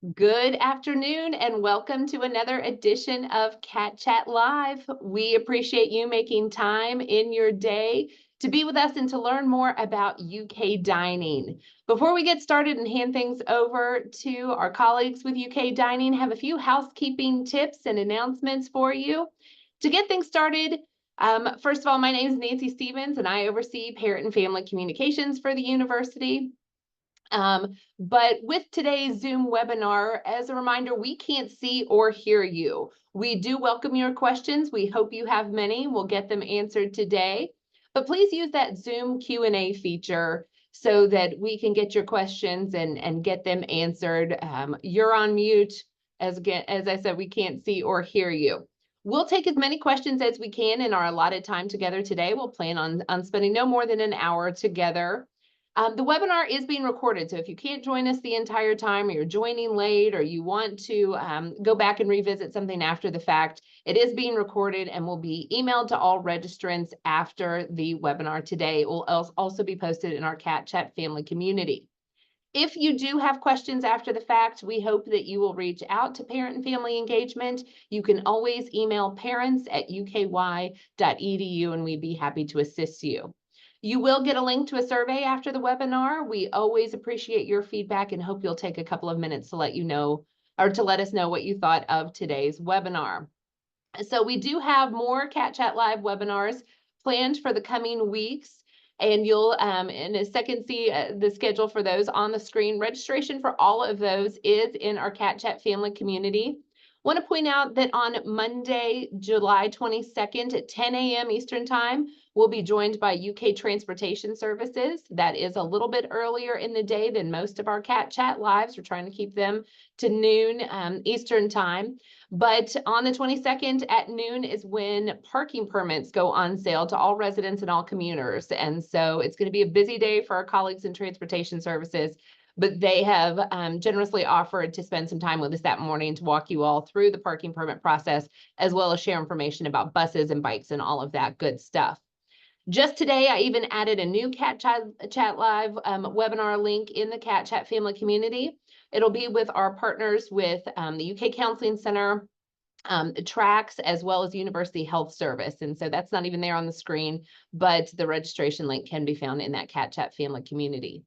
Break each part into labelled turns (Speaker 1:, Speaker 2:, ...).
Speaker 1: Good afternoon and welcome to another edition of Cat Chat Live. We appreciate you making time in your day to be with us and to learn more about UK dining. Before we get started and hand things over to our colleagues with UK dining, I have a few housekeeping tips and announcements for you. To get things started, first of all, my name is Nancy Stevens and I oversee parent and family communications for the university. But with today's Zoom webinar, as a reminder, we can't see or hear you. We do welcome your questions. We hope you have many. We'll get them answered today. But please use that Zoom Q&A feature so that we can get your questions and get them answered. You're on mute. As I said, we can't see or hear you. We'll take as many questions as we can in our allotted time together today. We'll plan on spending no more than an hour together. The webinar is being recorded, so if you can't join us the entire time, or you're joining late, or you want to go back and revisit something after the fact, it is being recorded and will be emailed to all registrants after the webinar today. It will also be posted in our Cat Chat family community. If you do have questions after the fact, we hope that you will reach out to Parent and Family Engagement. You can always email parents@uky.edu and we'd be happy to assist you. You will get a link to a survey after the webinar. We always appreciate your feedback and hope you'll take a couple of minutes to let us know what you thought of today's webinar. So we do have more Cat Chat Live webinars planned for the coming weeks. And you'll in a second see the schedule for those on the screen. Registration for all of those is in our Cat Chat family community. Want to point out that on Monday, July 22nd at 10 a.m. Eastern Time, we'll be joined by UK Transportation Services. That is a little bit earlier in the day than most of our Cat Chat Lives. We're trying to keep them to noon Eastern Time. But on the 22nd at noon is when parking permits go on sale to all residents and all commuters. And so it's going to be a busy day for our colleagues in Transportation Services, but they have generously offered to spend some time with us that morning to walk you all through the parking permit process, as well as share information about buses and bikes and all of that good stuff. Just today, I even added a new Cat Chat Live webinar link in the Cat Chat family community. It'll be with our partners with the UK Counseling Center, TRACS, as well as University Health Service. And so that's not even there on the screen, but the registration link can be found in that Cat Chat family community.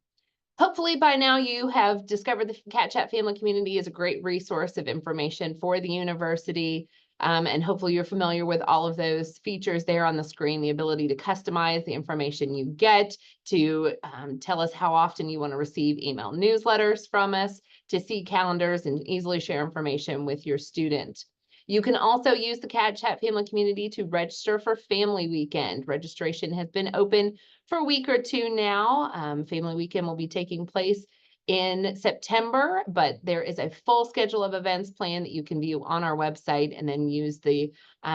Speaker 1: Hopefully by now you have discovered the Cat Chat family community is a great resource of information for the university. And hopefully you're familiar with all of those features there on the screen, the ability to customize the information you get, to tell us how often you want to receive email newsletters from us, to see calendars and easily share information with your student. You can also use the Cat Chat family community to register for Family Weekend. Registration has been open for a week or two now. Family Weekend will be taking place in September, but there is a full schedule of events planned that you can view on our website and then use the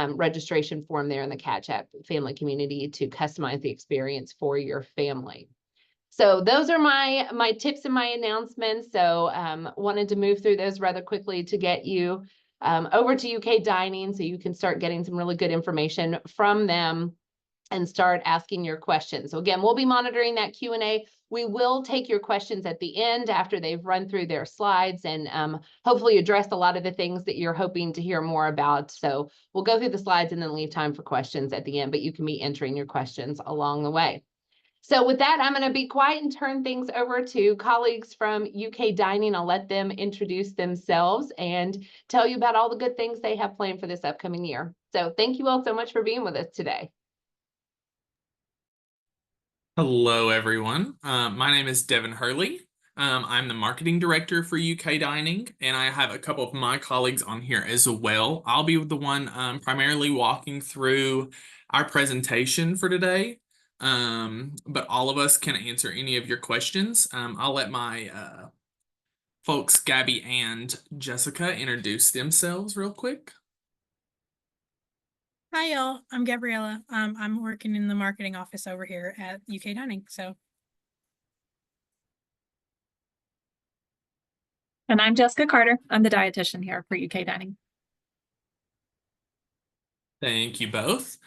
Speaker 1: registration form there in the Cat Chat family community to customize the experience for your family. So those are my tips and my announcements. So wanted to move through those rather quickly to get you over to UK Dining so you can start getting some really good information from them and start asking your questions. So again, we'll be monitoring that Q&A. We will take your questions at the end after they've run through their slides and hopefully address a lot of the things that you're hoping to hear more about. So we'll go through the slides and then leave time for questions at the end, but you can be entering your questions along the way. So with that, I'm going to be quiet and turn things over to colleagues from UK Dining. I'll let them introduce themselves and tell you about all the good things they have planned for this upcoming year. So thank you all so much for being with us today.
Speaker 2: Hello, everyone. My name is Devin Hurley. I'm the marketing director for UK Dining, and I have a couple of my colleagues on here as well. I'll be the one primarily walking through our presentation for today, but all of us can answer any of your questions. I'll let my folks, Gabby and Jessica, introduce themselves real quick.
Speaker 3: Hi, y'all. I'm Gabriella. I'm working in the marketing office over here at UK Dining.
Speaker 4: And I'm Jessica Carter. I'm the dietitian here for UK Dining.
Speaker 2: Thank you both.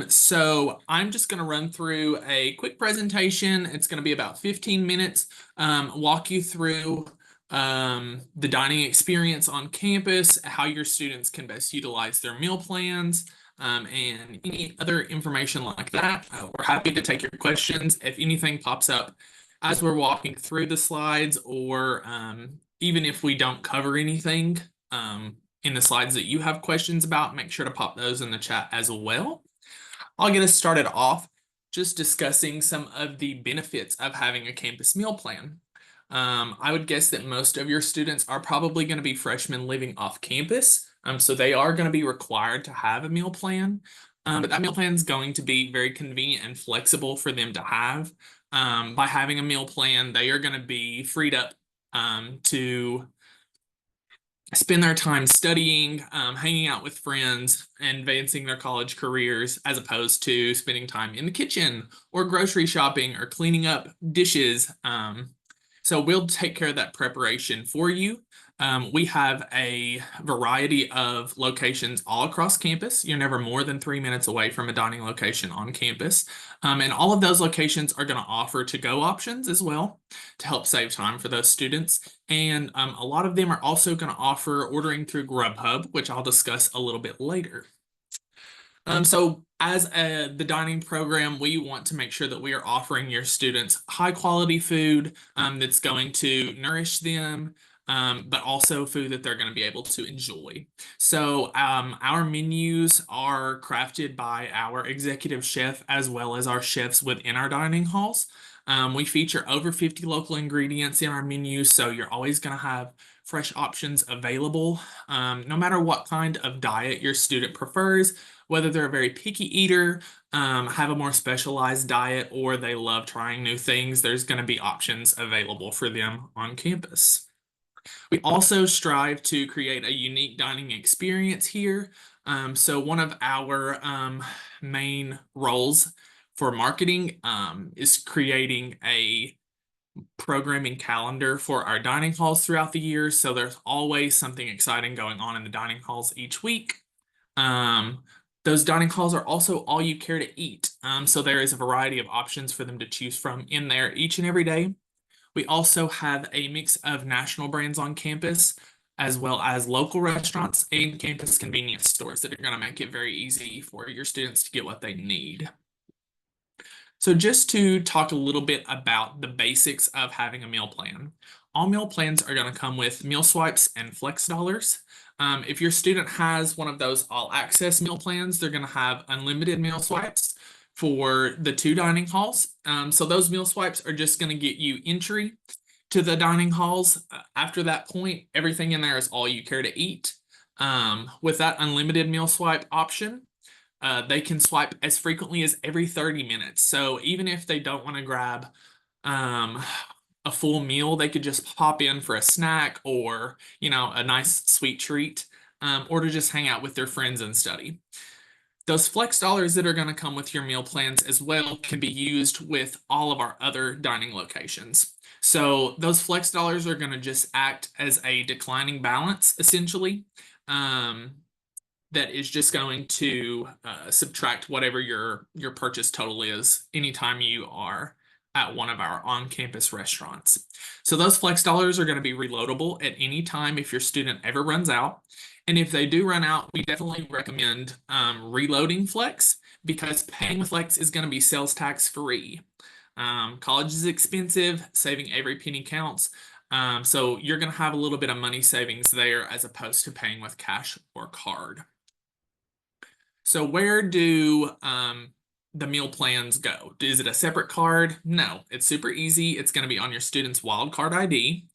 Speaker 2: So I'm just going to run through a quick presentation. It's going to be about 15 minutes, walk you through the dining experience on campus, how your students can best utilize their meal plans, and any other information like that. We're happy to take your questions. If anything pops up as we're walking through the slides, or even if we don't cover anything in the slides that you have questions about, make sure to pop those in the chat as well. I'll get us started off just discussing some of the benefits of having a campus meal plan. I would guess that most of your students are probably going to be freshmen living off campus. So they are going to be required to have a meal plan. But that meal plan is going to be very convenient and flexible for them to have. By having a meal plan, they are going to be freed up to spend their time studying, hanging out with friends, and advancing their college careers, as opposed to spending time in the kitchen or grocery shopping or cleaning up dishes. So we'll take care of that preparation for you. We have a variety of locations all across campus. You're never more than 3 minutes away from a dining location on campus. And all of those locations are going to offer to-go options as well to help save time for those students. And a lot of them are also going to offer ordering through Grubhub, which I'll discuss a little bit later. So as the dining program, we want to make sure that we are offering your students high quality food that's going to nourish them, but also food that they're going to be able to enjoy. So our menus are crafted by our executive chef as well as our chefs within our dining halls. We feature over 50 local ingredients in our menu, so you're always going to have fresh options available, no matter what kind of diet your student prefers, whether they're a very picky eater, have a more specialized diet, or they love trying new things. There's going to be options available for them on campus. We also strive to create a unique dining experience here. So one of our main roles for marketing is creating a programming calendar for our dining halls throughout the year. So there's always something exciting going on in the dining halls each week. Those dining halls are also all you care to eat. So there is a variety of options for them to choose from in there each and every day. We also have a mix of national brands on campus, as well as local restaurants and campus convenience stores that are going to make it very easy for your students to get what they need. So just to talk a little bit about the basics of having a meal plan. All meal plans are going to come with meal swipes and flex dollars. If your student has one of those all access meal plans, they're going to have unlimited meal swipes for the 2 dining halls. So those meal swipes are just going to get you entry to the dining halls. After that point, everything in there is all you care to eat. With that unlimited meal swipe option, they can swipe as frequently as every 30 minutes. So even if they don't want to grab a full meal, they could just pop in for a snack or, a nice sweet treat, or to just hang out with their friends and study. Those flex dollars that are going to come with your meal plans as well can be used with all of our other dining locations. So those flex dollars are going to just act as a declining balance, essentially. That is just going to subtract whatever your purchase total is anytime you are at one of our on-campus restaurants. So those flex dollars are going to be reloadable at any time if your student ever runs out. And if they do run out, we definitely recommend reloading flex, because paying with flex is going to be sales tax free. College is expensive, saving every penny counts. So you're going to have a little bit of money savings there as opposed to paying with cash or card. So where do the meal plans go? Is it a separate card? No, it's super easy. It's going to be on your student's wildcard ID.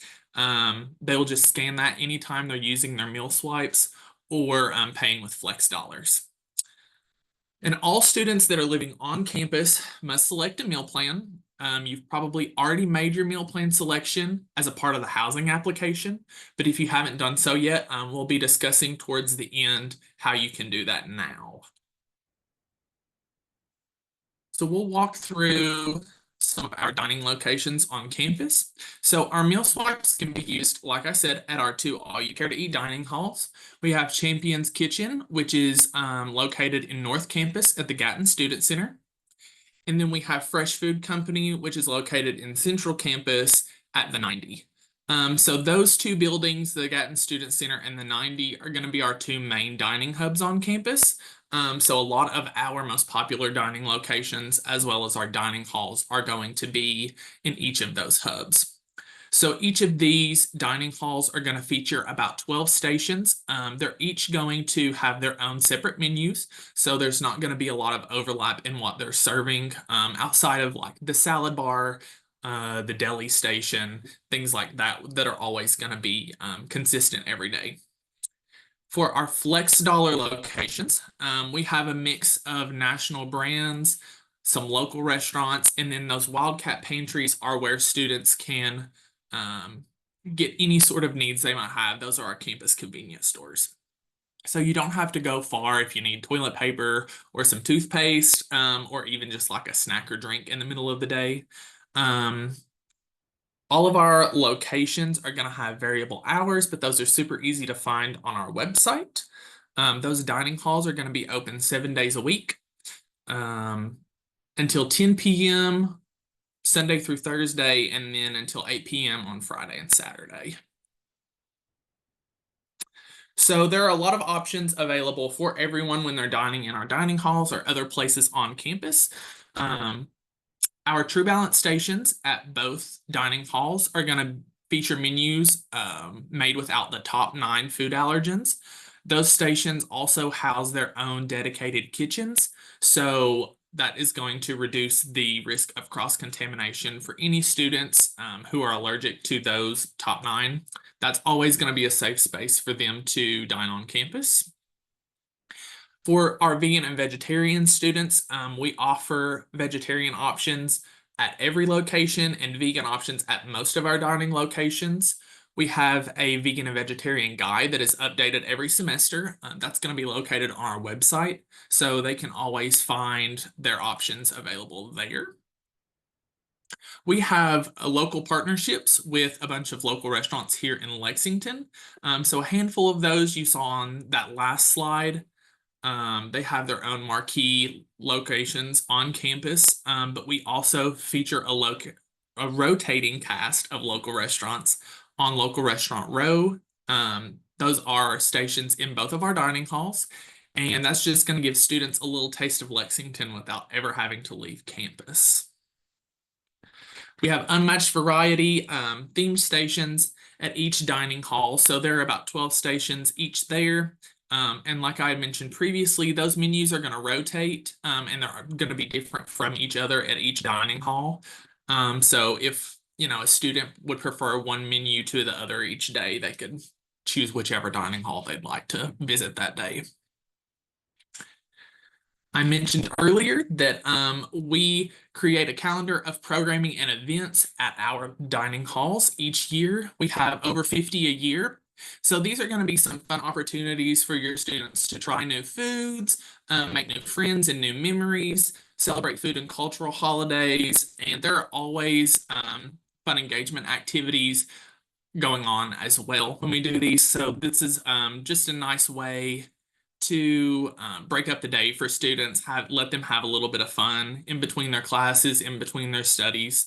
Speaker 2: They'll just scan that anytime they're using their meal swipes or paying with flex dollars. And all students that are living on campus must select a meal plan. You've probably already made your meal plan selection as a part of the housing application, but if you haven't done so yet, we'll be discussing towards the end how you can do that now. So we'll walk through some of our dining locations on campus. So our meal swipes can be used, like I said, at our 2 all-you-care-to-eat dining halls. We have Champion's Kitchen, which is located in North Campus at the Gatton Student Center. And then we have Fresh Food Company, which is located in Central Campus at the 90. So those two buildings, the Gatton Student Center and the 90, are going to be our two main dining hubs on campus. So a lot of our most popular dining locations, as well as our dining halls, are going to be in each of those hubs. So each of these dining halls are going to feature about 12 stations. They're each going to have their own separate menus. So there's not going to be a lot of overlap in what they're serving outside of like the salad bar, the deli station, things like that that are always going to be consistent every day. For our Flex Dollar locations, we have a mix of national brands, some local restaurants, and then those Wildcat pantries are where students can get any sort of needs they might have. Those are our campus convenience stores. So you don't have to go far if you need toilet paper or some toothpaste, or even just like a snack or drink in the middle of the day. All of our locations are going to have variable hours, but those are super easy to find on our website. Those dining halls are going to be open 7 days a week until 10 p.m. Sunday through Thursday, and then until 8 p.m. on Friday and Saturday. So there are a lot of options available for everyone when they're dining in our dining halls or other places on campus. Our True Balance stations at both dining halls are going to feature menus made without the top 9 food allergens. Those stations also house their own dedicated kitchens, so that is going to reduce the risk of cross-contamination for any students who are allergic to those top 9. That's always going to be a safe space for them to dine on campus. For our vegan and vegetarian students, we offer vegetarian options at every location and vegan options at most of our dining locations. We have a vegan and vegetarian guide that is updated every semester. That's going to be located on our website, so they can always find their options available there. We have local partnerships with a bunch of local restaurants here in Lexington. So a handful of those you saw on that last slide. They have their own marquee locations on campus, but we also feature a rotating cast of local restaurants on Local Restaurant Row. Those are stations in both of our dining halls, and that's just going to give students a little taste of Lexington without ever having to leave campus. We have unmatched variety themed stations at each dining hall, so there are about 12 stations each there. And like I mentioned previously, those menus are going to rotate and they're going to be different from each other at each dining hall. So if a student would prefer one menu to the other each day, they could choose whichever dining hall they'd like to visit that day. I mentioned earlier that we create a calendar of programming and events at our dining halls each year. We have over 50 a year. So these are going to be some fun opportunities for your students to try new foods, make new friends and new memories, celebrate food and cultural holidays, and there are always fun engagement activities going on as well when we do these. So this is just a nice way to break up the day for students, let them have a little bit of fun in between their classes, in between their studies.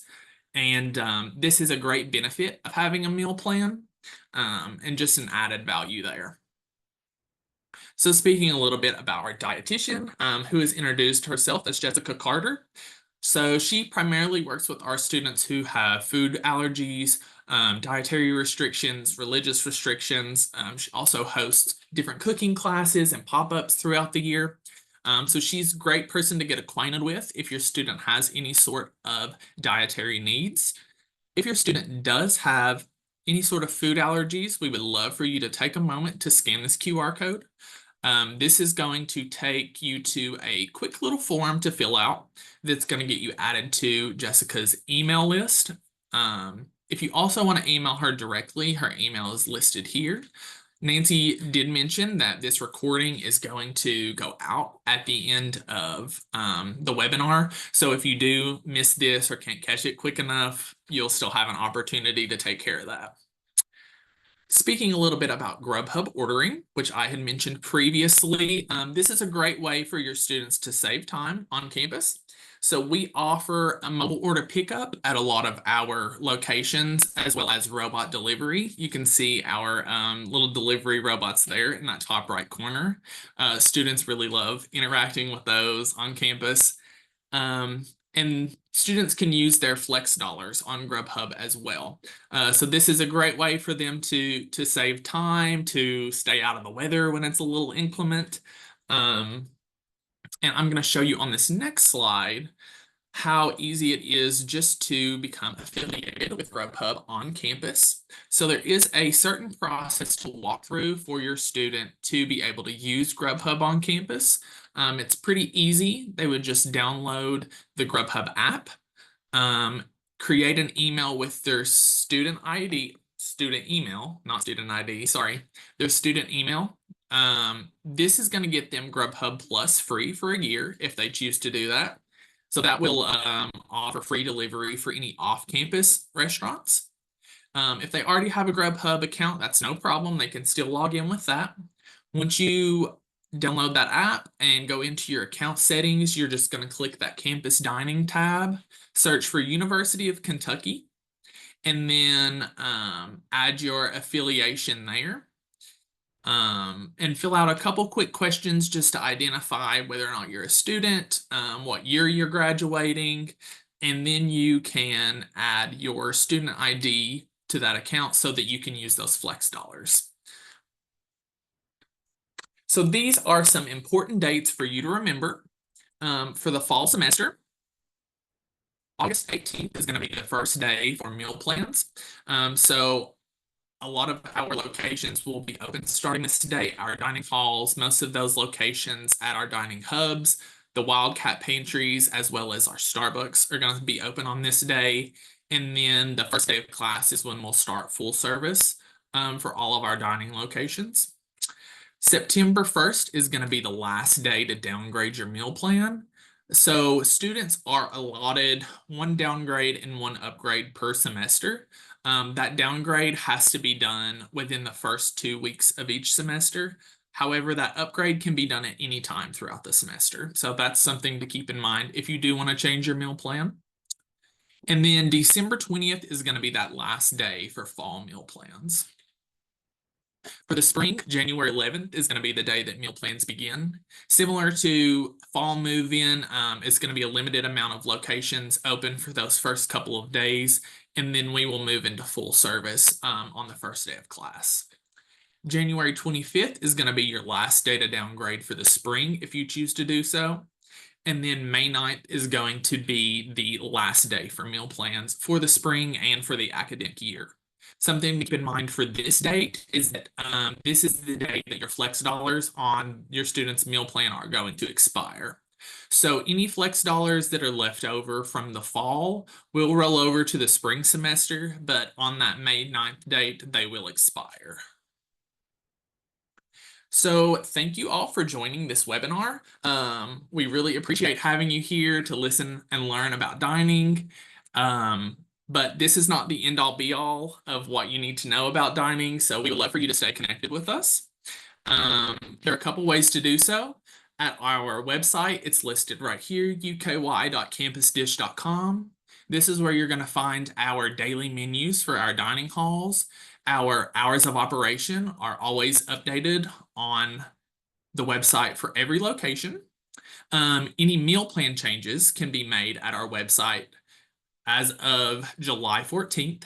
Speaker 2: And this is a great benefit of having a meal plan and just an added value there. So speaking a little bit about our dietitian, who has introduced herself as Jessica Carter. So she primarily works with our students who have food allergies, dietary restrictions, religious restrictions. She also hosts different cooking classes and pop-ups throughout the year. So she's a great person to get acquainted with if your student has any sort of dietary needs. If your student does have any sort of food allergies, we would love for you to take a moment to scan this QR code. This is going to take you to a quick little form to fill out that's going to get you added to Jessica's email list. If you also want to email her directly, her email is listed here. Nancy did mention that this recording is going to go out at the end of the webinar. So if you do miss this or can't catch it quick enough, you'll still have an opportunity to take care of that. Speaking a little bit about Grubhub ordering, which I had mentioned previously, this is a great way for your students to save time on campus. So we offer a mobile order pickup at a lot of our locations, as well as robot delivery. You can see our little delivery robots there in that top right corner. Students really love interacting with those on campus. And students can use their flex dollars on Grubhub as well. So this is a great way for them to save time, to stay out of the weather when it's a little inclement. And I'm going to show you on this next slide how easy it is just to become affiliated with Grubhub on campus. So there is a certain process to walk through for your student to be able to use Grubhub on campus. It's pretty easy. They would just download the Grubhub app, create an email with their student ID, student email, not student ID, sorry, their student email. This is going to get them Grubhub Plus free for a year if they choose to do that. So that will offer free delivery for any off-campus restaurants. If they already have a Grubhub account, that's no problem. They can still log in with that. Once you download that app and go into your account settings, you're just going to click that campus dining tab, search for University of Kentucky, and then add your affiliation there. And fill out a couple quick questions just to identify whether or not you're a student, what year you're graduating, and then you can add your student ID to that account so that you can use those flex dollars. So these are some important dates for you to remember for the fall semester. August 18th is going to be the first day for meal plans. So a lot of our locations will be open starting this day. Our dining halls, most of those locations at our dining hubs, the Wildcat pantries, as well as our Starbucks are going to be open on this day. And then the first day of class is when we'll start full service for all of our dining locations. September 1st is going to be the last day to downgrade your meal plan. So students are allotted one downgrade and one upgrade per semester. That downgrade has to be done within the first 2 weeks of each semester. However, that upgrade can be done at any time throughout the semester. So that's something to keep in mind if you do want to change your meal plan. And then December 20th is going to be that last day for fall meal plans. For the spring, January 11th is going to be the day that meal plans begin. Similar to fall move-in, it's going to be a limited amount of locations open for those first couple of days, and then we will move into full service on the first day of class. January 25th is going to be your last day to downgrade for the spring if you choose to do so. And then May 9th is going to be the last day for meal plans for the spring and for the academic year. Something to keep in mind for this date is that this is the date that your flex dollars on your student's meal plan are going to expire. So any flex dollars that are left over from the fall will roll over to the spring semester, but on that May 9th date, they will expire. So thank you all for joining this webinar. We really appreciate having you here to listen and learn about dining. But this is not the end all be all of what you need to know about dining. So we would love for you to stay connected with us. There are a couple ways to do so. At our website, it's listed right here, uky.campusdish.com. This is where you're going to find our daily menus for our dining halls. Our hours of operation are always updated on the website for every location. Any meal plan changes can be made at our website as of July 14th.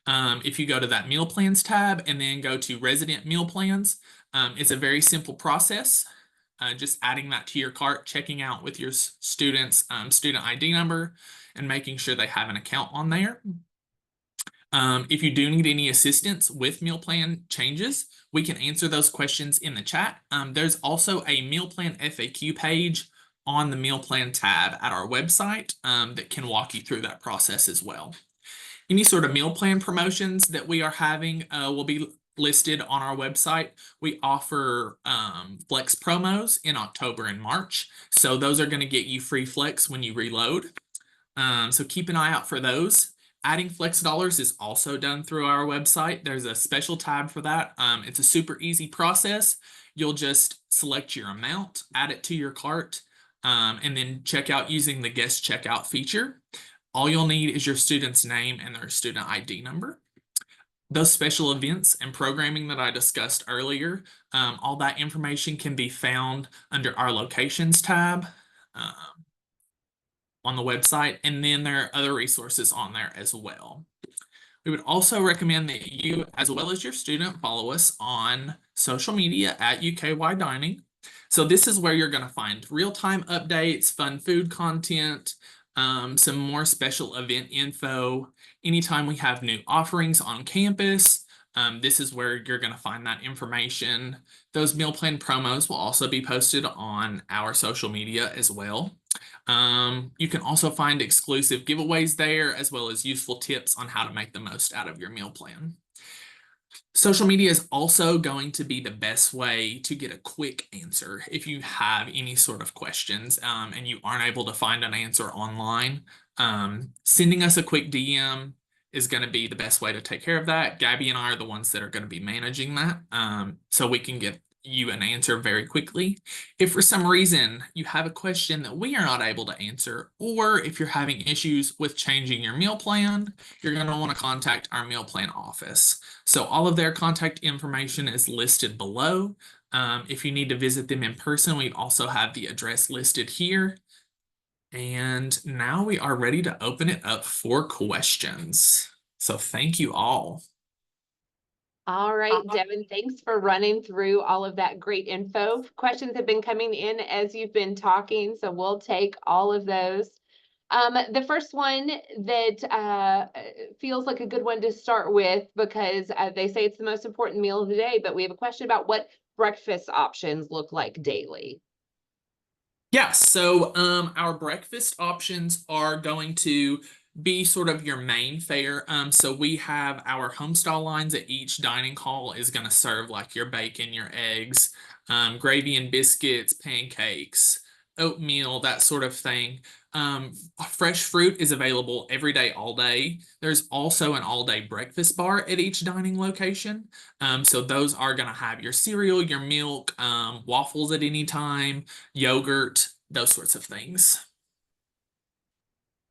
Speaker 2: If you go to that meal plans tab and then go to resident meal plans, it's a very simple process. Just adding that to your cart, checking out with your student's student ID number and making sure they have an account on there. If you do need any assistance with meal plan changes, we can answer those questions in the chat. There's also a meal plan FAQ page on the meal plan tab at our website that can walk you through that process as well. Any sort of meal plan promotions that we are having will be listed on our website. We offer flex promos in October and March. So those are going to get you free flex when you reload. So keep an eye out for those. Adding flex dollars is also done through our website. There's a special tab for that. It's a super easy process. You'll just select your amount, add it to your cart, and then check out using the guest checkout feature. All you'll need is your student's name and their student ID number. Those special events and programming that I discussed earlier, all that information can be found under our locations tab on the website, and then there are other resources on there as well. We would also recommend that you, as well as your student, follow us on social media at UKY Dining. So this is where you're going to find real-time updates, fun food content, some more special event info. Anytime we have new offerings on campus, this is where you're going to find that information. Those meal plan promos will also be posted on our social media as well. You can also find exclusive giveaways there, as well as useful tips on how to make the most out of your meal plan. Social media is also going to be the best way to get a quick answer if you have any sort of questions and you aren't able to find an answer online. Sending us a quick DM is going to be the best way to take care of that. Gabby and I are the ones that are going to be managing that, so we can get you an answer very quickly. If for some reason you have a question that we are not able to answer, or if you're having issues with changing your meal plan, you're going to want to contact our meal plan office. So all of their contact information is listed below. If you need to visit them in person, we also have the address listed here. And now we are ready to open it up for questions. So thank you all.
Speaker 1: All right, Devin, thanks for running through all of that great info. Questions have been coming in as you've been talking, so we'll take all of those. The first one that feels like a good one to start with, because they say it's the most important meal of the day, but we have a question about what breakfast options look like daily.
Speaker 2: Yeah, so our breakfast options are going to be sort of your main fare. So we have our homestyle lines at each dining hall is going to serve like your bacon, your eggs, gravy and biscuits, pancakes, oatmeal, that sort of thing. Fresh fruit is available every day, all day. There's also an all-day breakfast bar at each dining location. So those are going to have your cereal, your milk, waffles at any time, yogurt, those sorts of things.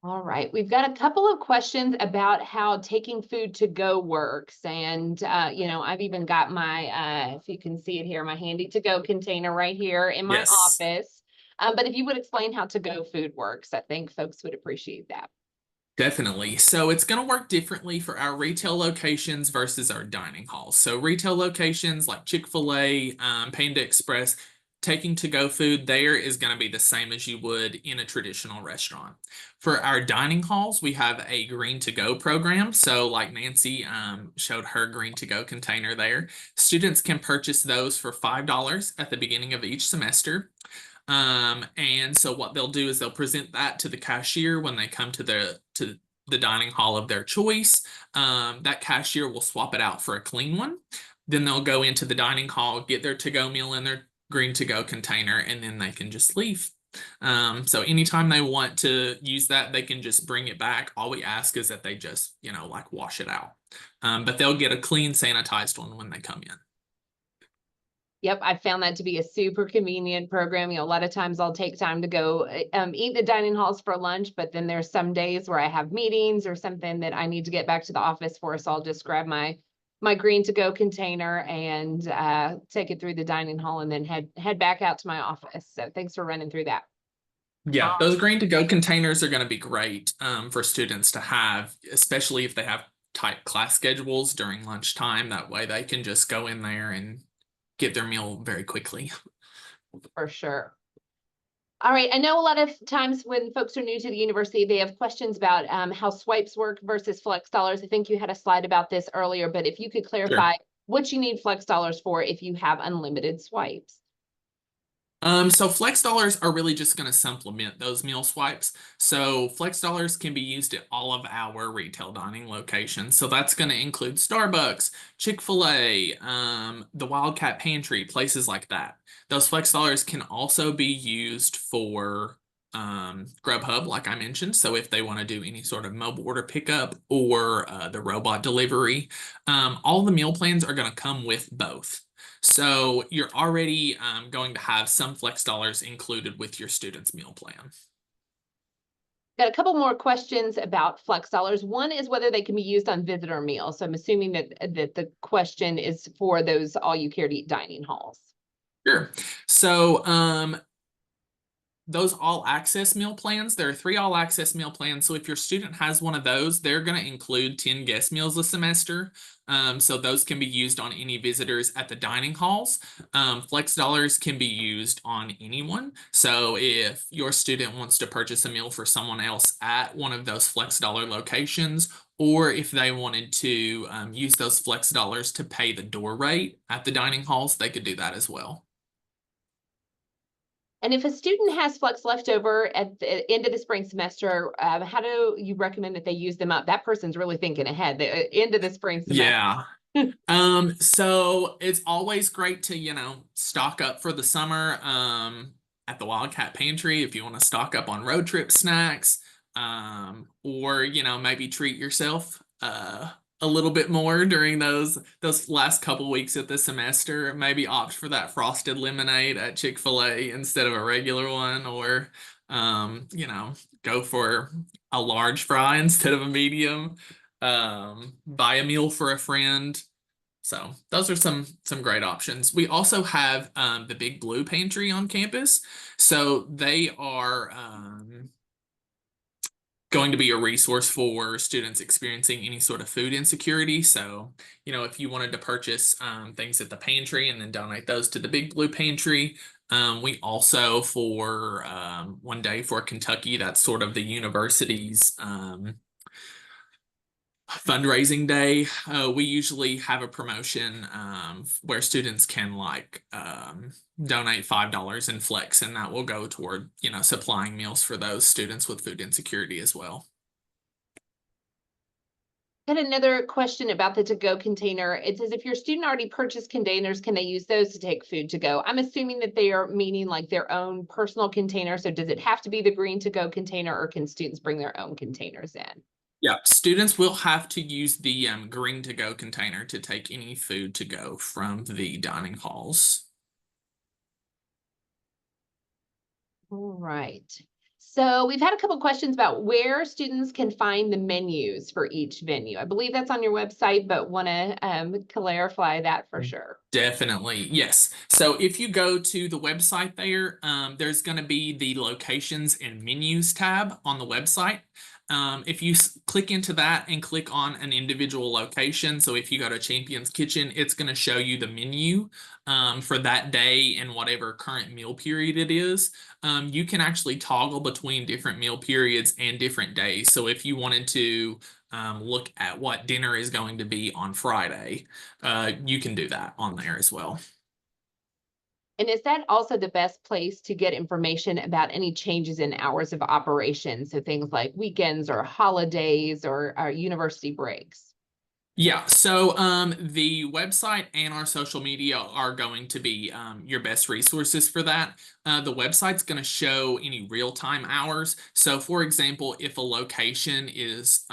Speaker 1: All right, we've got a couple of questions about how taking food to go works. And, you know, I've even got my, if you can see it here, my handy to go container right here in my
Speaker 2: Yes.
Speaker 1: office. But if you would explain how to go food works, I think folks would appreciate that.
Speaker 2: Definitely. So it's going to work differently for our retail locations versus our dining halls. So retail locations like Chick-fil-A, Panda Express, taking to-go food there is going to be the same as you would in a traditional restaurant. For our dining halls, we have a green to-go program. So like Nancy showed her green to-go container there. Students can purchase those for $5 at the beginning of each semester. And so what they'll do is they'll present that to the cashier when they come to the dining hall of their choice. That cashier will swap it out for a clean one. Then they'll go into the dining hall, get their to-go meal in their green to-go container, and then they can just leave. So anytime they want to use that, they can just bring it back. All we ask is that they just, you know, like wash it out. But they'll get a clean, sanitized one when they come in.
Speaker 1: Yep, I found that to be a super convenient program. You know, a lot of times I'll take time to go eat the dining halls for lunch, but then there's some days where I have meetings or something that I need to get back to the office for. So I'll just grab my green to go container and take it through the dining hall and then head back out to my office. So thanks for running through that.
Speaker 2: Yeah, those green to go containers are going to be great for students to have, especially if they have tight class schedules during lunchtime. That way they can just go in there and get their meal very quickly.
Speaker 1: For sure. All right, I know a lot of times when folks are new to the university, they have questions about how swipes work versus flex dollars. I think you had a slide about this earlier, but if you could clarify what you need flex dollars for if you have unlimited swipes.
Speaker 2: So flex dollars are really just going to supplement those meal swipes. So flex dollars can be used at all of our retail dining locations. So that's going to include Starbucks, Chick-fil-A, the Wildcat Pantry, places like that. Those flex dollars can also be used for Grubhub, like I mentioned. So if they want to do any sort of mobile order pickup or the robot delivery, all the meal plans are going to come with both. So you're already going to have some flex dollars included with your student's meal plan.
Speaker 1: Got a couple more questions about flex dollars. One is whether they can be used on visitor meals. So I'm assuming that the question is for those all you care to eat dining halls.
Speaker 2: Sure. So those all access meal plans, there are 3 all access meal plans. So if your student has one of those, they're going to include 10 guest meals a semester. So those can be used on any visitors at the dining halls. Flex dollars can be used on anyone. So if your student wants to purchase a meal for someone else at one of those flex dollar locations, or if they wanted to use those flex dollars to pay the door rate at the dining halls, they could do that as well.
Speaker 1: And if a student has flex left over at the end of the spring semester, how do you recommend that they use them up? That person's really thinking ahead, the end of the spring semester.
Speaker 2: Yeah. So it's always great to, stock up for the summer at the Wildcat Pantry if you want to stock up on road trip snacks, or, maybe treat yourself a little bit more during those last couple weeks of the semester. Maybe opt for that frosted lemonade at Chick-fil-A instead of a regular one, or go for a large fry instead of a medium. Buy a meal for a friend. So those are some great options. We also have the Big Blue Pantry on campus. So they are going to be a resource for students experiencing any sort of food insecurity. So, if you wanted to purchase things at the pantry and then donate those to the Big Blue Pantry, we also, for one day for Kentucky, that's sort of the university's fundraising day. We usually have a promotion where students can donate $5 in flex, and that will go toward supplying meals for those students with food insecurity as well.
Speaker 1: Got another question about the to-go container. It says, if your student already purchased containers, can they use those to take food to go? I'm assuming that they are meaning like their own personal container. So does it have to be the green to-go container, or can students bring their own containers in?
Speaker 2: Yeah, students will have to use the green to go container to take any food to go from the dining halls.
Speaker 1: All right. So we've had a couple questions about where students can find the menus for each venue. I believe that's on your website, but want to clarify that for sure.
Speaker 2: Definitely, yes. So if you go to the website there, there's going to be the locations and menus tab on the website. If you click into that and click on an individual location, so if you go to Champion's Kitchen, it's going to show you the menu for that day and whatever current meal period it is. You can actually toggle between different meal periods and different days. So if you wanted to look at what dinner is going to be on Friday, you can do that on there as well.
Speaker 1: And is that also the best place to get information about any changes in hours of operation? So things like weekends or holidays or university breaks?
Speaker 2: Yeah, so the website and our social media are going to be your best resources for that. The website's going to show any real-time hours. So for example, if a location is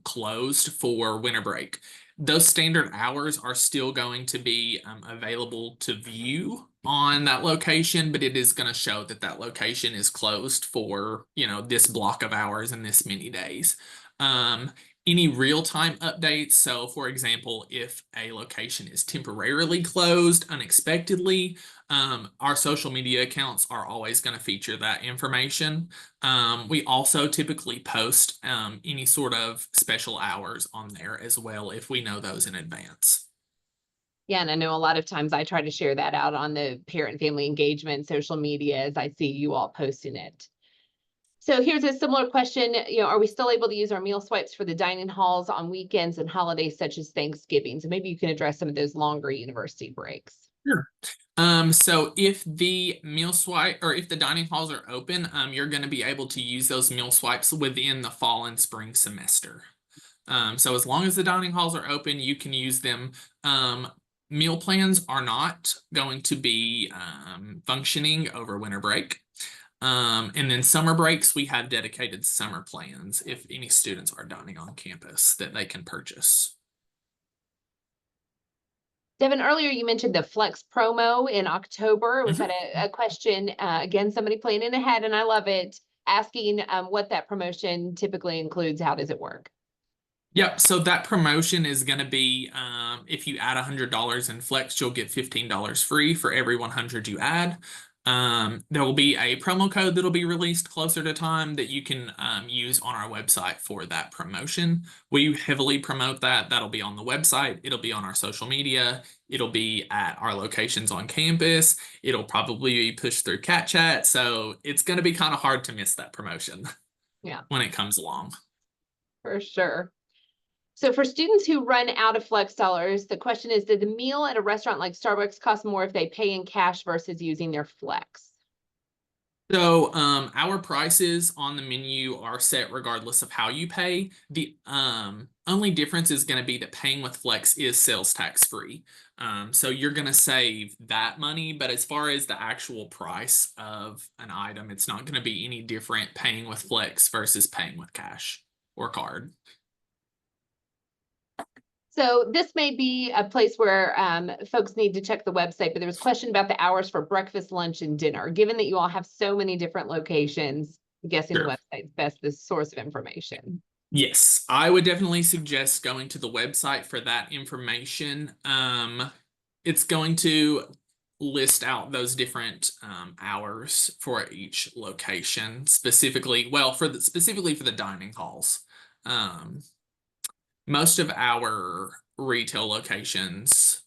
Speaker 2: closed for winter break, those standard hours are still going to be available to view on that location, but it is going to show that that location is closed for, this block of hours and this many days. Any real-time updates. So for example, if a location is temporarily closed unexpectedly, our social media accounts are always going to feature that information. We also typically post any sort of special hours on there as well if we know those in advance.
Speaker 1: Yeah, and I know a lot of times I try to share that out on the parent family engagement social media as I see you all posting it. So here's a similar question, are we still able to use our meal swipes for the dining halls on weekends and holidays such as Thanksgiving? So maybe you can address some of those longer university breaks.
Speaker 2: Sure. So if the meal swipe or if the dining halls are open, you're going to be able to use those meal swipes within the fall and spring semester. So as long as the dining halls are open, you can use them. Meal plans are not going to be functioning over winter break. And then summer breaks, we have dedicated summer plans if any students are dining on campus that they can purchase.
Speaker 1: Devin, earlier you mentioned the Flex promo in October. We've
Speaker 2: Mhm.
Speaker 1: got a question, again, somebody planning ahead, and I love it, asking what that promotion typically includes. How does it work?
Speaker 2: Yep, so that promotion is going to be if you add $100 in Flex, you'll get $15 free for every 100 you add. There will be a promo code that'll be released closer to time that you can use on our website for that promotion. We heavily promote that. That'll be on the website. It'll be on our social media. It'll be at our locations on campus. It'll probably be pushed through Cat Chat. So it's going to be kind of hard to miss that promotion.
Speaker 1: Yeah.
Speaker 2: When it comes along.
Speaker 1: For sure. So for students who run out of Flex dollars, the question is, did the meal at a restaurant like Starbucks cost more if they pay in cash versus using their Flex?
Speaker 2: So our prices on the menu are set regardless of how you pay. The only difference is going to be that paying with Flex is sales tax free. So you're going to save that money, but as far as the actual price of an item, it's not going to be any different paying with Flex versus paying with cash or card.
Speaker 1: So this may be a place where folks need to check the website, but there was a question about the hours for breakfast, lunch, and dinner. Given that you all have so many different locations, I'm guessing
Speaker 2: Sure.
Speaker 1: the website's best the source of information.
Speaker 2: Yes, I would definitely suggest going to the website for that information. It's going to list out those different hours for each location, specifically, well, specifically for the dining halls. Most of our retail locations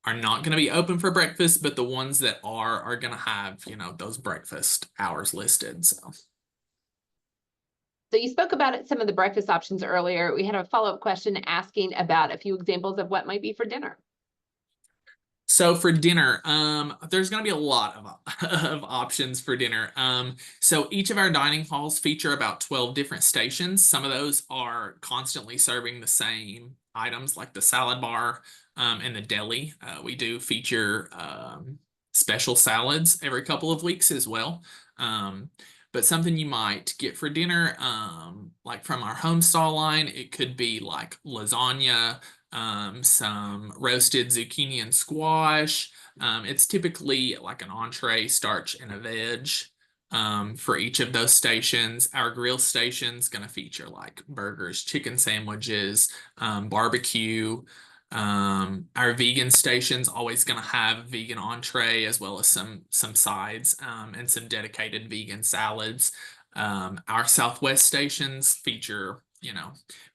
Speaker 2: are not going to be open for breakfast, but the ones that are going to have, those breakfast hours listed. So
Speaker 1: you spoke about it, some of the breakfast options earlier. We had a follow-up question asking about a few examples of what might be for dinner.
Speaker 2: So for dinner, there's going to be a lot of options for dinner. So each of our dining halls feature about 12 different stations. Some of those are constantly serving the same items like the salad bar and the deli. We do feature special salads every couple of weeks as well. But something you might get for dinner, like from our home stall line, it could be like lasagna, some roasted zucchini and squash. It's typically like an entree, starch, and a veg for each of those stations. Our grill station's going to feature like burgers, chicken sandwiches, barbecue. Our vegan station's always going to have vegan entree as well as some sides and some dedicated vegan salads. Our Southwest stations feature,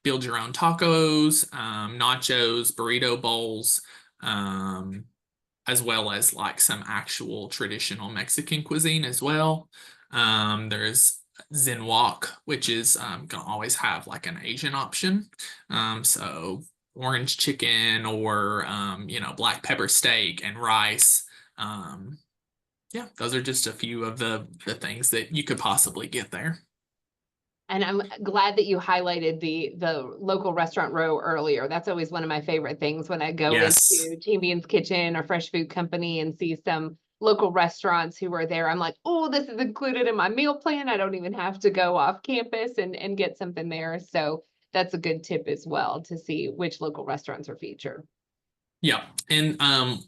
Speaker 2: build your own tacos, nachos, burrito bowls, as well as like some actual traditional Mexican cuisine as well. There's Zen Wok, which is going to always have like an Asian option. So orange chicken or, black pepper steak and rice. Yeah, those are just a few of the things that you could possibly get there.
Speaker 1: And I'm glad that you highlighted the local restaurant row earlier. That's always one of my favorite things when I go
Speaker 2: Yes.
Speaker 1: into Team Bean's Kitchen or Fresh Food Company and see some local restaurants who are there. I'm like, oh, this is included in my meal plan. I don't even have to go off campus and get something there. So that's a good tip as well to see which local restaurants are featured.
Speaker 2: Yeah, and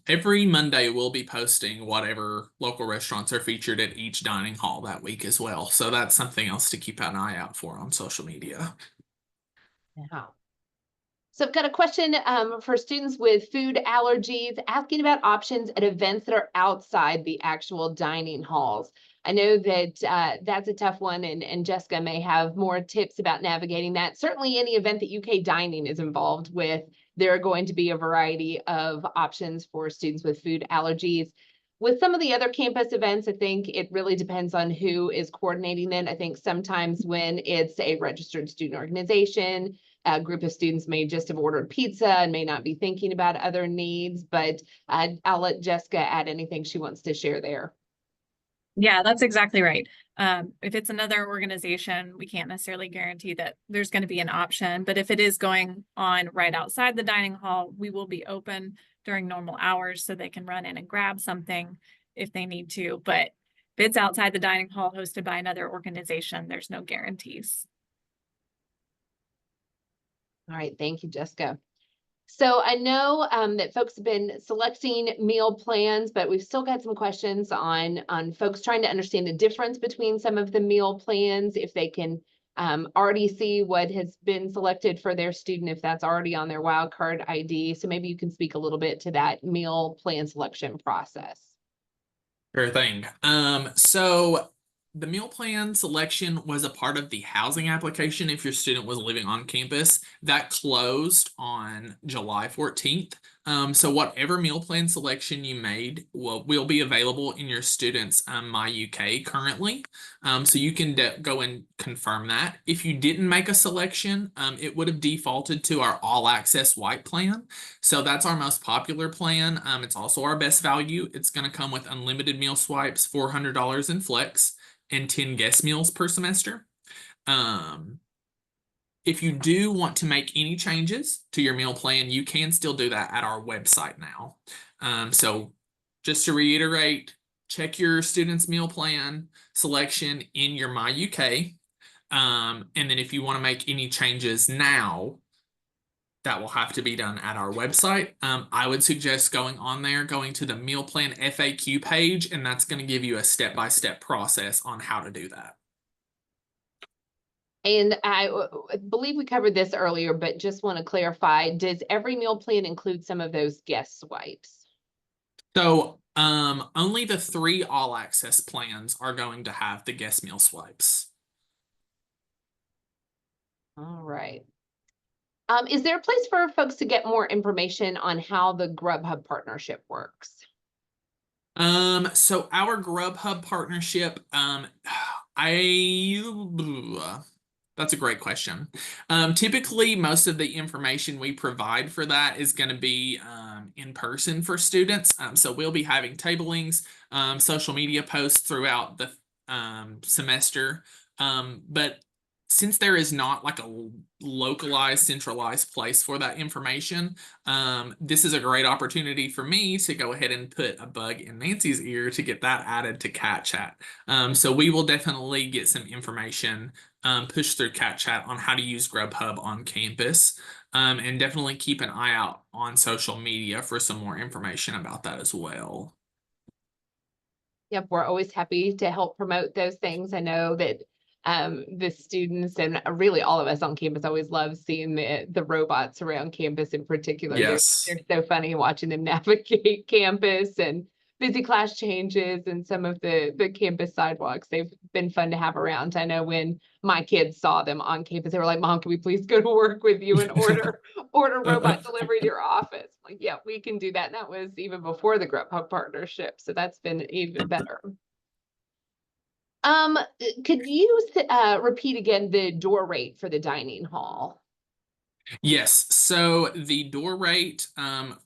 Speaker 2: every Monday we'll be posting whatever local restaurants are featured at each dining hall that week as well. So that's something else to keep an eye out for on social media.
Speaker 1: Yeah. So I've got a question for students with food allergies, asking about options at events that are outside the actual dining halls. I know that that's a tough one, and Jessica may have more tips about navigating that. Certainly any event that UK Dining is involved with, there are going to be a variety of options for students with food allergies. With some of the other campus events, I think it really depends on who is coordinating it. I think sometimes when it's a registered student organization, a group of students may just have ordered pizza and may not be thinking about other needs, but I'll let Jessica add anything she wants to share there.
Speaker 4: Yeah, that's exactly right. If it's another organization, we can't necessarily guarantee that there's going to be an option, but if it is going on right outside the dining hall, we will be open during normal hours so they can run in and grab something if they need to. But If it's outside the dining hall hosted by another organization, there's no guarantees.
Speaker 1: All right, thank you, Jessica. So I know that folks have been selecting meal plans, but we've still got some questions on folks trying to understand the difference between some of the meal plans, if they can already see what has been selected for their student, if that's already on their wildcard ID. So maybe you can speak a little bit to that meal plan selection process.
Speaker 2: Sure thing. So the meal plan selection was a part of the housing application if your student was living on campus. That closed on July 14th. So whatever meal plan selection you made will be available in your student's My UK currently. So you can go and confirm that. If you didn't make a selection, it would have defaulted to our all access white plan. So that's our most popular plan. It's also our best value. It's going to come with unlimited meal swipes, $400 in flex, and 10 guest meals per semester. If you do want to make any changes to your meal plan, you can still do that at our website now. So just to reiterate, check your student's meal plan selection in your My UK. And then if you want to make any changes now, that will have to be done at our website. I would suggest going on there, going to the meal plan FAQ page, and that's going to give you a step-by-step process on how to do that.
Speaker 1: And I believe we covered this earlier, but just want to clarify, does every meal plan include some of those guest swipes?
Speaker 2: So only the 3 all access plans are going to have the guest meal swipes.
Speaker 1: All right. Is there a place for folks to get more information on how the Grubhub partnership works?
Speaker 2: So our Grubhub partnership, that's a great question. Typically, most of the information we provide for that is going to be in person for students. So we'll be having tablings, social media posts throughout the semester. But since there is not like a localized, centralized place for that information, this is a great opportunity for me to go ahead and put a bug in Nancy's ear to get that added to Cat Chat. So we will definitely get some information push through Cat Chat on how to use Grubhub on campus, and definitely keep an eye out on social media for some more information about that as well.
Speaker 1: Yep, we're always happy to help promote those things. I know that the students and really all of us on campus always love seeing the robots around campus in particular.
Speaker 2: Yes.
Speaker 1: They're so funny watching them navigate campus and busy class changes and some of the campus sidewalks. They've been fun to have around. I know when my kids saw them on campus, they were like, "Mom, can we please go to work with you and order robot delivery to your office?" Like, yeah, we can do that. And that was even before the Grubhub partnership. So that's been even better. Could you repeat again the door rate for the dining hall?
Speaker 2: Yes. So the door rate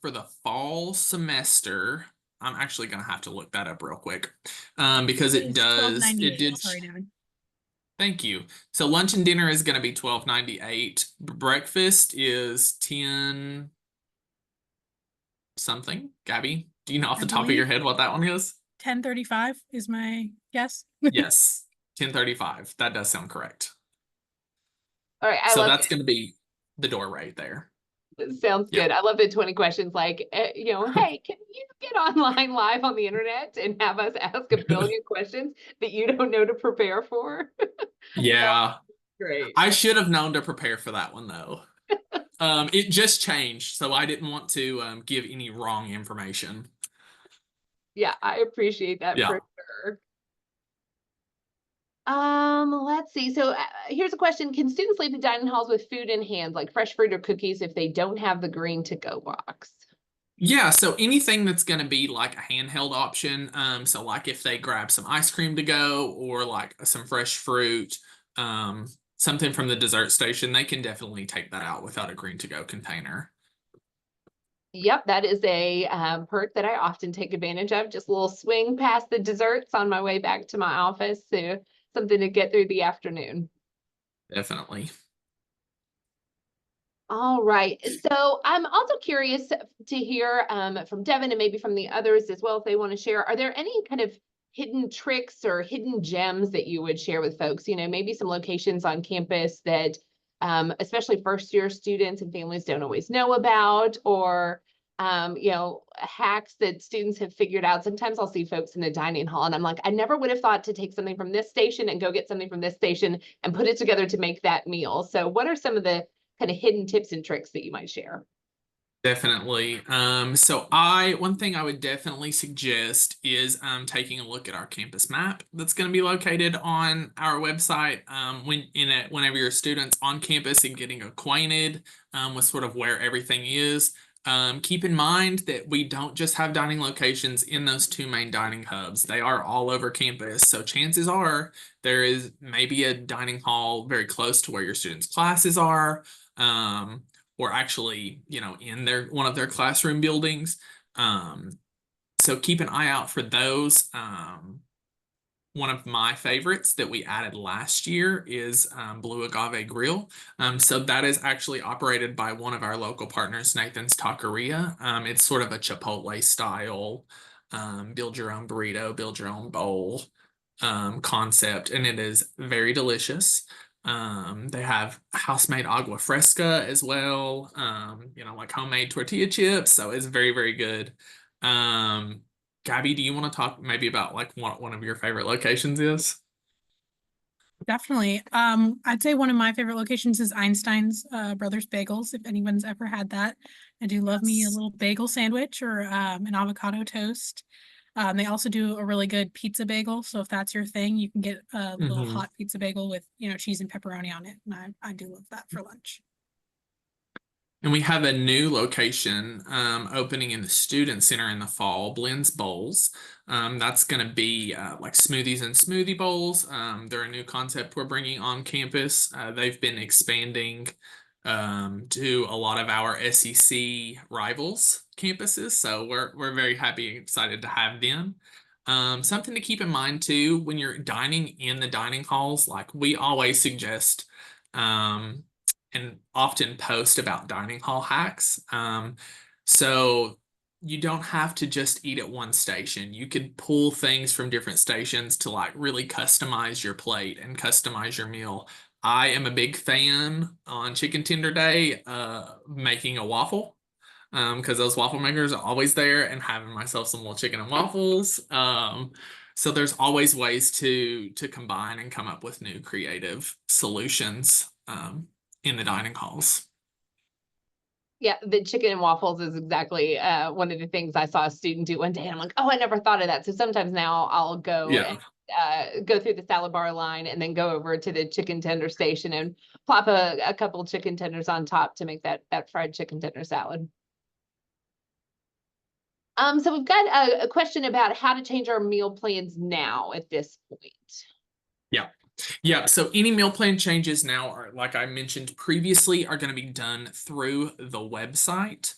Speaker 2: for the fall semester, I'm actually going to have to look that up real quick because it
Speaker 3: It's
Speaker 2: does. It
Speaker 3: $12.98.
Speaker 2: did.
Speaker 3: Sorry, Devin.
Speaker 2: Thank you. So lunch and dinner is going to be $12.98. Breakfast is 10 something. Gabby, do you know off the top of your head what that one is?
Speaker 3: 10:35 is my guess.
Speaker 2: Yes, 10:35. That does sound correct.
Speaker 1: All right,
Speaker 2: So that's going to be the door right there.
Speaker 1: Sounds
Speaker 2: Yeah.
Speaker 1: good. I love the 20 questions like, hey, can you get online live on the internet and have us ask a billion questions that you don't know to prepare for?
Speaker 2: Yeah.
Speaker 1: Great.
Speaker 2: I should have known to prepare for that one though. It just changed, so I didn't want to give any wrong information.
Speaker 1: Yeah, I appreciate that
Speaker 2: Yeah.
Speaker 1: for sure. Let's see. So here's a question. Can students leave the dining halls with food in hand, like fresh fruit or cookies, if they don't have the green to-go box?
Speaker 2: Yeah, so anything that's going to be like a handheld option, so like if they grab some ice cream to go or like some fresh fruit, something from the dessert station, they can definitely take that out without a green to go container.
Speaker 1: Yep, that is a perk that I often take advantage of. Just a little swing past the desserts on my way back to my office. So something to get through the afternoon.
Speaker 2: Definitely.
Speaker 1: All right. So I'm also curious to hear from Devin and maybe from the others as well, if they want to share. Are there any kind of hidden tricks or hidden gems that you would share with folks? You know, maybe some locations on campus that especially first year students and families don't always know about, or you know, hacks that students have figured out. Sometimes I'll see folks in the dining hall and I'm like, I never would have thought to take something from this station and go get something from this station and put it together to make that meal. So what are some of the kind of hidden tips and tricks that you might share?
Speaker 2: Definitely. One thing I would definitely suggest is taking a look at our campus map that's going to be located on our website. Whenever your students on campus and getting acquainted with sort of where everything is. Keep in mind that we don't just have dining locations in those two main dining hubs. They are all over campus. So chances are there is maybe a dining hall very close to where your students' classes are. Or actually, you know, in one of their classroom buildings. So keep an eye out for those. One of my favorites that we added last year is Blue Agave Grill. So that is actually operated by one of our local partners, Nathan's Taqueria. It's sort of a Chipotle style, build your own burrito, build your own bowl concept, and it is very delicious. They have house-made agua fresca as well, you know, like homemade tortilla chips. So it's very, very good. Gabby, do you want to talk maybe about like what one of your favorite locations is?
Speaker 3: Definitely. I'd say one of my favorite locations is Einstein's Brothers Bagels. If anyone's ever had that, I do love me a
Speaker 2: Yes.
Speaker 3: little bagel sandwich or an avocado toast. They also do a really good pizza bagel. So if that's your thing, you can get a little
Speaker 2: Mhm.
Speaker 3: hot pizza bagel with, you know, cheese and pepperoni on it. And I do love that for lunch.
Speaker 2: And we have a new location opening in the student center in the fall, Blends Bowls. That's going to be like smoothies and smoothie bowls. They're a new concept we're bringing on campus. They've been expanding to a lot of our SEC rivals campuses, so we're very happy and excited to have them. Something to keep in mind too when you're dining in the dining halls, like we always suggest. And often post about dining hall hacks. So you don't have to just eat at one station. You could pull things from different stations to like really customize your plate and customize your meal. I am a big fan on Chicken Tender Day, making a waffle. Because those waffle makers are always there and having myself some little chicken and waffles. So there's always ways to combine and come up with new creative solutions. In the dining halls.
Speaker 1: Yeah, the chicken and waffles is exactly one of the things I saw a student do one day. And I'm like, oh, I never thought of that. So sometimes now I'll go
Speaker 2: Yeah.
Speaker 1: and go through the salad bar line and then go over to the chicken tender station and plop a couple chicken tenders on top to make that fried chicken tender salad. So we've got a question about how to change our meal plans now at this point.
Speaker 2: Yeah, so any meal plan changes now are, like I mentioned previously, are going to be done through the website.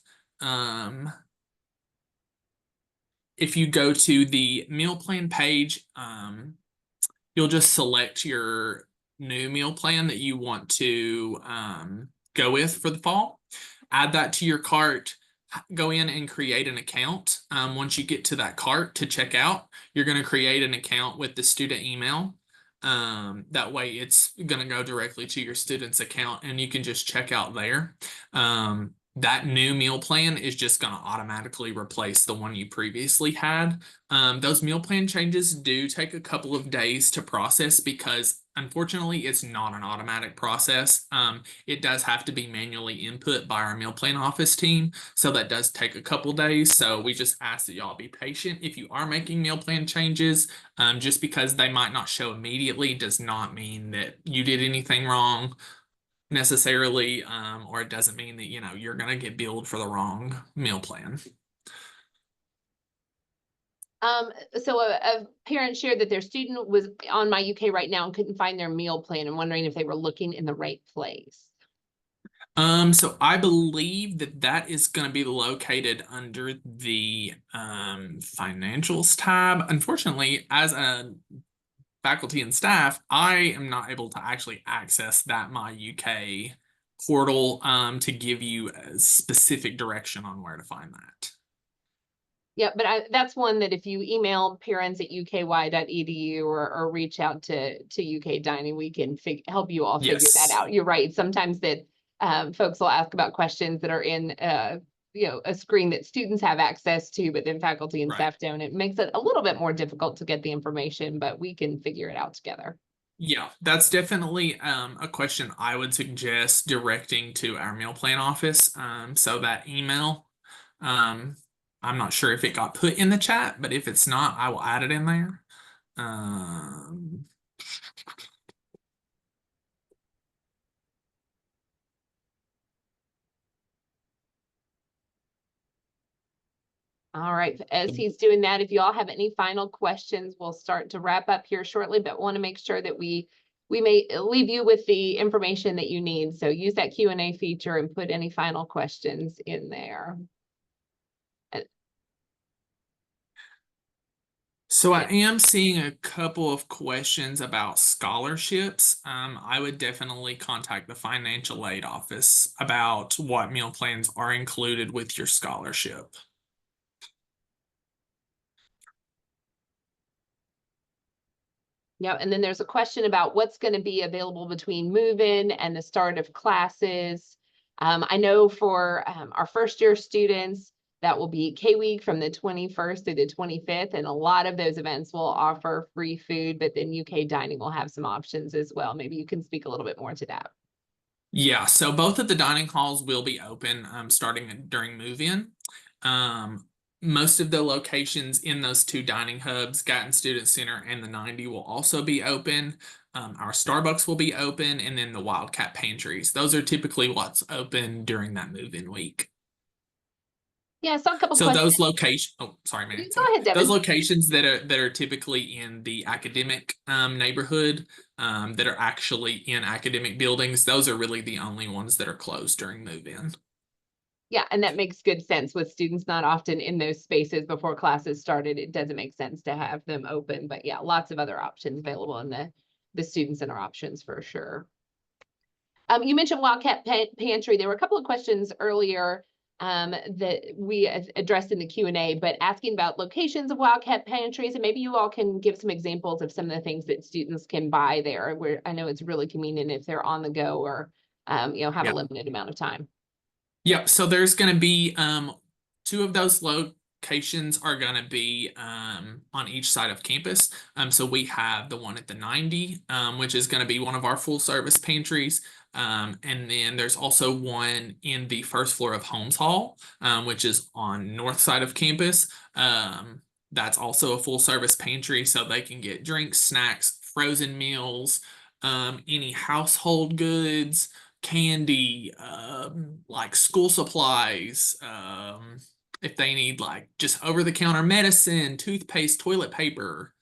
Speaker 2: If you go to the meal plan page, you'll just select your new meal plan that you want to go with for the fall. Add that to your cart. Go in and create an account. Once you get to that cart to check out, you're going to create an account with the student email. That way it's going to go directly to your student's account and you can just check out there. That new meal plan is just going to automatically replace the one you previously had. Those meal plan changes do take a couple of days to process because unfortunately it's not an automatic process. It does have to be manually input by our meal plan office team. So that does take a couple days. So we just ask that y'all be patient. If you are making meal plan changes, just because they might not show immediately does not mean that you did anything wrong necessarily, or it doesn't mean that, you know, you're going to get billed for the wrong meal plan.
Speaker 1: So a parent shared that their student was on My UK Right Now and couldn't find their meal plan and wondering if they were looking in the right place.
Speaker 2: So I believe that is going to be located under the financials tab. Unfortunately, as a faculty and staff, I am not able to actually access that My UK portal to give you a specific direction on where to find that.
Speaker 1: Yeah, but that's one that if you email parents@uky.edu or reach out to UK Dining, we can help you all figure that
Speaker 2: Yes.
Speaker 1: out. You're right. Sometimes that folks will ask about questions that are in a screen that students have access to, but then faculty and
Speaker 2: Right.
Speaker 1: staff don't. It makes it a little bit more difficult to get the information, but we can figure it out together.
Speaker 2: Yeah, that's definitely a question I would suggest directing to our meal plan office. So that email, I'm not sure if it got put in the chat, but if it's not, I will add it in there.
Speaker 1: All right, as he's doing that, if you all have any final questions, we'll start to wrap up here shortly, but want to make sure that we may leave you with the information that you need. So use that Q&A feature and put any final questions in there.
Speaker 2: So I am seeing a couple of questions about scholarships. I would definitely contact the financial aid office about what meal plans are included with your scholarship.
Speaker 1: Yeah, and then there's a question about what's going to be available between move-in and the start of classes. I know for our first year students, that will be K-Week from the 21st through the 25th, and a lot of those events will offer free food, but then UK Dining will have some options as well. Maybe you can speak a little bit more to that.
Speaker 2: Yeah, so both of the dining halls will be open starting during move-in. Most of the locations in those two dining hubs, Gatton Student Center and the 90, will also be open. Our Starbucks will be open, and then the Wildcat Pantries. Those are typically what's open during that move-in week.
Speaker 1: Yeah, I saw a couple
Speaker 2: So
Speaker 1: questions.
Speaker 2: those locations, oh, sorry, Nancy.
Speaker 1: Go ahead, Devin.
Speaker 2: Those locations that are typically in the academic neighborhood, that are actually in academic buildings, those are really the only ones that are closed during move-in.
Speaker 1: Yeah, and that makes good sense with students not often in those spaces before classes started. It doesn't make sense to have them open, but yeah, lots of other options available in the student center options for sure. You mentioned Wildcat Pantry. There were a couple of questions earlier that we addressed in the Q&A, but asking about locations of Wildcat Pantries, and maybe you all can give some examples of some of the things that students can buy there, where I know it's really convenient if they're on the go or have a limited amount of time.
Speaker 2: Yep, so there's going to be two of those locations are going to be on each side of campus. So we have the one at the 90, which is going to be one of our full service pantries. And then there's also one in the first floor of Holmes Hall, which is on north side of campus. That's also a full service pantry, so they can get drinks, snacks, frozen meals, any household goods, candy, like school supplies, if they need like just over-the-counter medicine, toothpaste, toilet paper,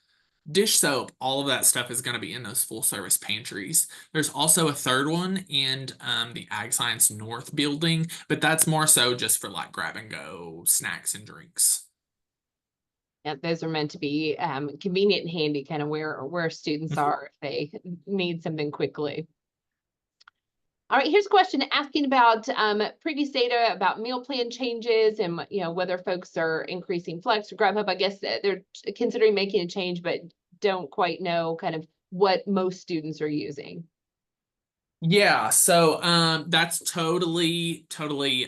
Speaker 2: dish soap, all of that stuff is going to be in those full service pantries. There's also a third one in the Ag Science North building, but that's more so just for like grab and go snacks and drinks.
Speaker 1: Yeah, those are meant to be convenient and handy, kind of where students are if they need something quickly. All right, here's a question asking about previous data about meal plan changes and whether folks are increasing Flex or Grubhub. I guess they're considering making a change, but don't quite know kind of what most students are using.
Speaker 2: Yeah, so that's totally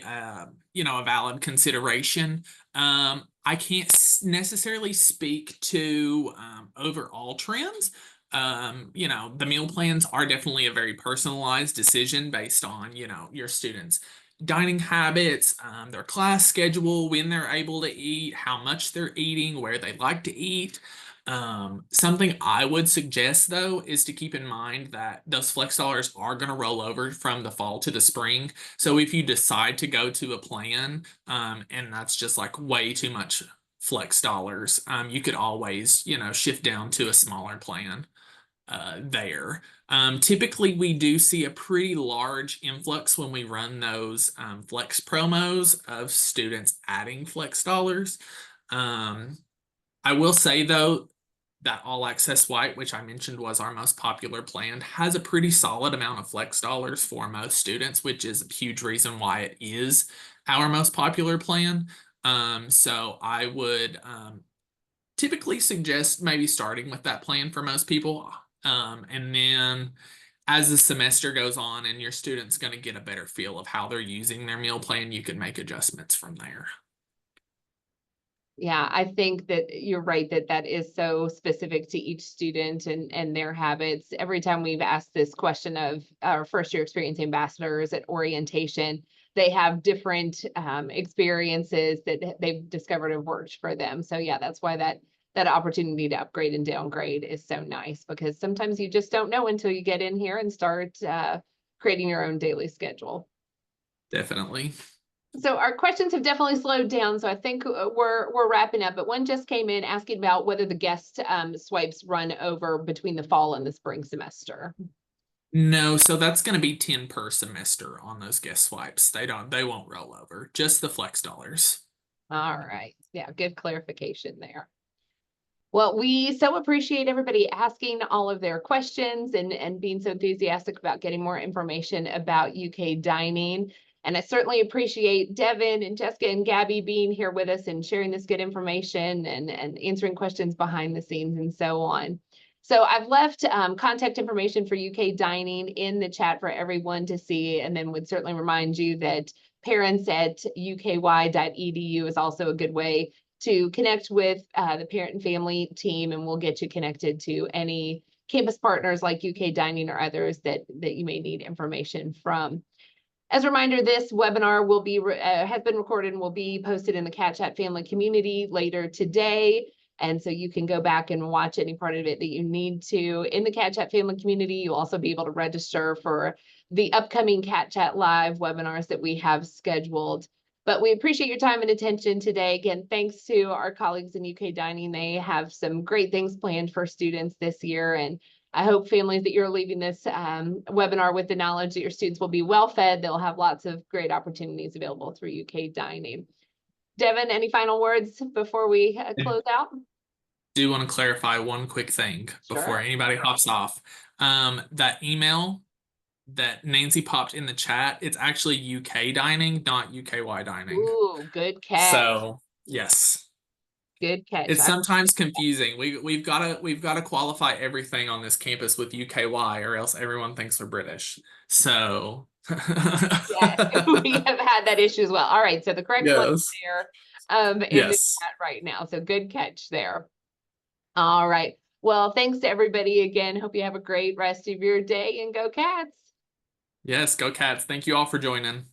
Speaker 2: a valid consideration. I can't necessarily speak to overall trends. The meal plans are definitely a very personalized decision based on, your students' dining habits, their class schedule, when they're able to eat, how much they're eating, where they like to eat. Something I would suggest though is to keep in mind that those flex dollars are going to roll over from the fall to the spring. So if you decide to go to a plan, and that's just like way too much flex dollars, you could always, shift down to a smaller plan there. Typically we do see a pretty large influx when we run those flex promos of students adding flex dollars. I will say though, that All Access White, which I mentioned was our most popular plan, has a pretty solid amount of flex dollars for most students, which is a huge reason why it is our most popular plan. So I would typically suggest maybe starting with that plan for most people. And then as the semester goes on and your student's going to get a better feel of how they're using their meal plan, you can make adjustments from there.
Speaker 1: Yeah, I think that you're right that that is so specific to each student and their habits. Every time we've asked this question of our first year experience ambassadors at orientation, they have different experiences that they've discovered have worked for them. So yeah, that's why that opportunity to upgrade and downgrade is so nice, because sometimes you just don't know until you get in here and start creating your own daily schedule.
Speaker 2: Definitely.
Speaker 1: So our questions have definitely slowed down, so I think we're wrapping up. But one just came in asking about whether the guest swipes run over between the fall and the spring semester.
Speaker 2: No, so that's going to be 10 per semester on those guest swipes. They won't roll over, just the flex dollars.
Speaker 1: All right, yeah, good clarification there. Well, we so appreciate everybody asking all of their questions and being so enthusiastic about getting more information about UK dining. And I certainly appreciate Devin and Jessica and Gabby being here with us and sharing this good information and answering questions behind the scenes and so on. So I've left contact information for UK dining in the chat for everyone to see, and then would certainly remind you that parents at uky.edu is also a good way to connect with the parent and family team, and we'll get you connected to any campus partners like UK Dining or others that you may need information from. As a reminder, this webinar will be has been recorded and will be posted in the Cat Chat family community later today. And so you can go back and watch any part of it that you need to. In the Cat Chat family community, you'll also be able to register for the upcoming Cat Chat Live webinars that we have scheduled. But we appreciate your time and attention today. Again, thanks to our colleagues in UK Dining. They have some great things planned for students this year. And I hope families that you're leaving this webinar with the knowledge that your students will be well fed. They'll have lots of great opportunities available through UK Dining. Devin, any final words before we close out?
Speaker 2: Do want to clarify one quick thing before anybody hops off. That email that Nancy popped in the chat, it's actually UK Dining, not UKY Dining.
Speaker 1: Ooh, good catch.
Speaker 2: So yes.
Speaker 1: Good catch.
Speaker 2: It's sometimes confusing. We've got to qualify everything on this campus with UKY, or else everyone thinks they're British. So
Speaker 1: yes, we have had that issue as well. All right, so the correct one is there in the chat right now. So good catch there. All right. Well, thanks to everybody again. Hope you have a great rest of your day, and go Cats.
Speaker 2: Yes, go Cats. Thank you all for joining.